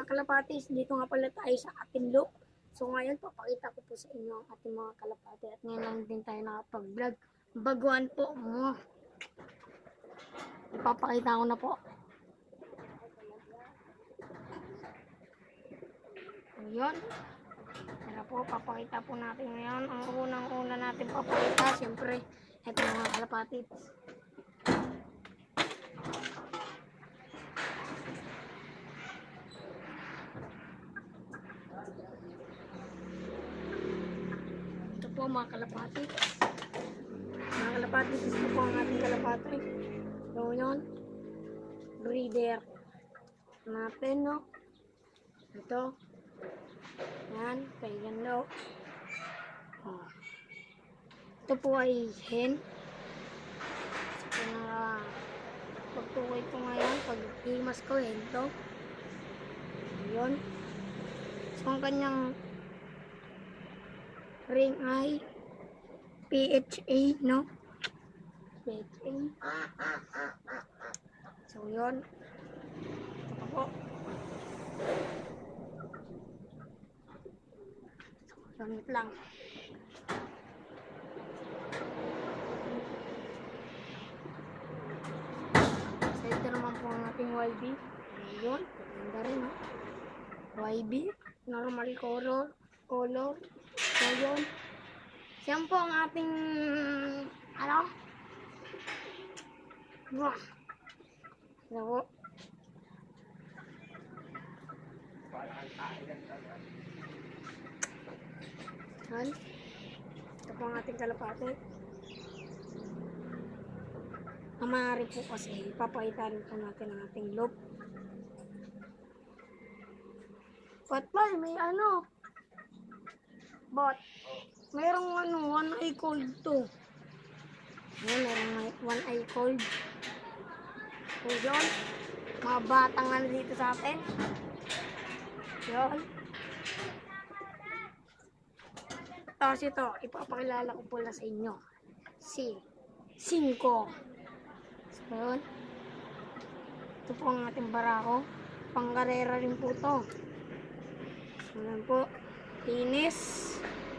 mga kalapatis, dito nga pala tayo sa ating loop. So ngayon, papakita ko po sa inyo ang ating mga kalapati. At ngayon lang din tayo nakapag-vlog. Baguhan po mo. Ipapakita ko na po. Ayun. Tara po, papakita po natin ngayon. Ang unang-una natin papakita, siyempre, ito mga kalapati. Ito po mga kalapati. Mga kalapati, ito po ang ating kalapati. So yun, breeder natin, no? Ito. Yan, kay ganda. Ito po ay hen. So, pagtukoy ko ngayon, pag imas ko, hen to. Yun. So, ang kanyang ring ay PHA, no? PHA. So, yun. Ito po. Gamit lang. So, ito naman po ang ating YB. Ayun. Ganda rin, no? YB. Normal color. So, yun. Siyan po ang ating ano? Wah. So, yan. Ito po ang ating kalapati. Ang maaari po kasi, papakita rin po natin ang ating loop. Patay, may ano? But, mayroong ano, one eye cold to. Yan, mayroong one eye cold. So, yun. Mga batang ano dito sa atin. Yun. Tapos ito, ipapakilala ko pala sa inyo. Si Cinco. So, yun. Ito po ang ating barako. Pangkarera rin po ito. So, yun po. Linis.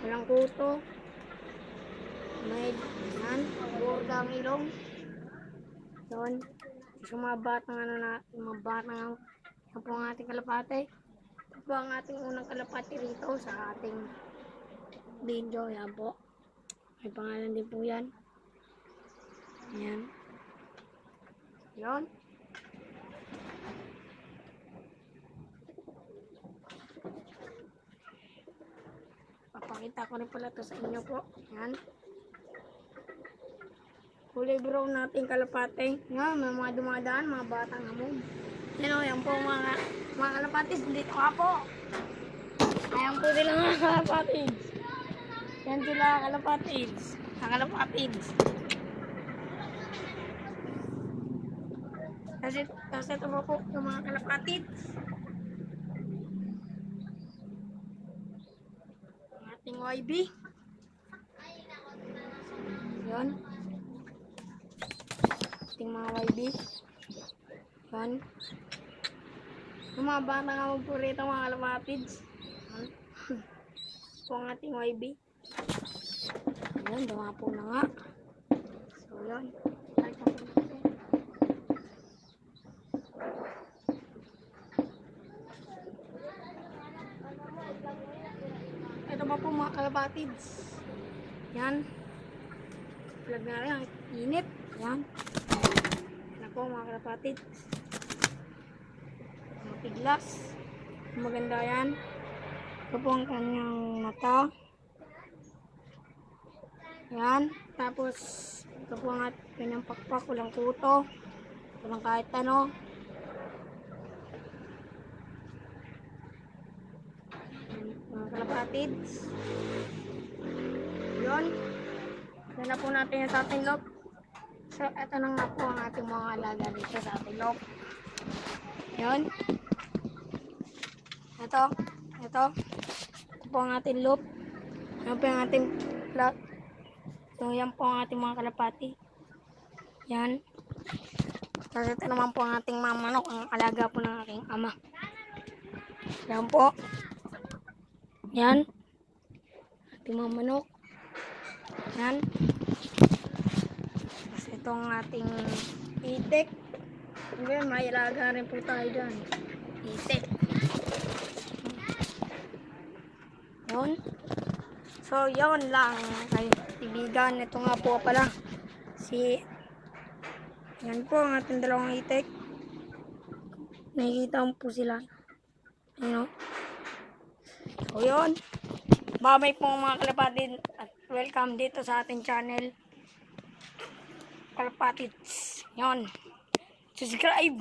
Walang kuto. May, yan. Borda ang ilong. Yun. So, mga batang ano na, mga batang yan po ang ating kalapate. Ito po ang ating unang kalapate rito sa ating video. Yan po. May pangalan din po yan. Yan. Yun. Papakita ko rin pala ito sa inyo po. Yan. Kulay brown natin kalapate. Yan, may mga dumadaan, mga batang hamon. Yan o, yan po mga kalapatis. Dito ka po. Ayan po sila mga kalapatis. Yan sila kalapatis. Mga kalapatis. Kasi ito po yung mga kalapatis. Ang ating YB. Yan. Ating mga YB. Yan. Yung mga bata nga po rito mga kalapatids. Ito ang ating YB. Ayan, dumapo na nga. So, yun. Ito pa po mga kalapatids. Yan. Vlog na rin. Ang init. Yan. Yan po mga kalapatids. Mga piglas. Maganda yan. Ito po ang kanyang mata. Yan. Tapos, ito po ang kanyang pakpak. Walang kuto. Walang kahit ano. Mga kalapatids. Yun. Yan na po natin yung sa ating loop. So, ito na nga po ang ating mga alaga dito sa ating loop. Yun. Ito. Ito po ang ating loop. Yan po ang ating plot. So, yan po ang ating mga kalapati. Yan. Tapos ito naman po ang ating mga manok, ang alaga po ng aking ama. Yan po. Yan. Ating mga manok. Yan. Tapos itong ating itik. Ngayon, may ilaga rin po tayo dyan. Itik. Yun. So, yun lang. Kay ibigan. Ito nga po pala. Yan po ang ating dalawang itik. Nakikita mo po sila. Ayun. So, yun. Babay po mga kalapatid. At welcome dito sa ating channel. Kalapatids. Yun. Subscribe.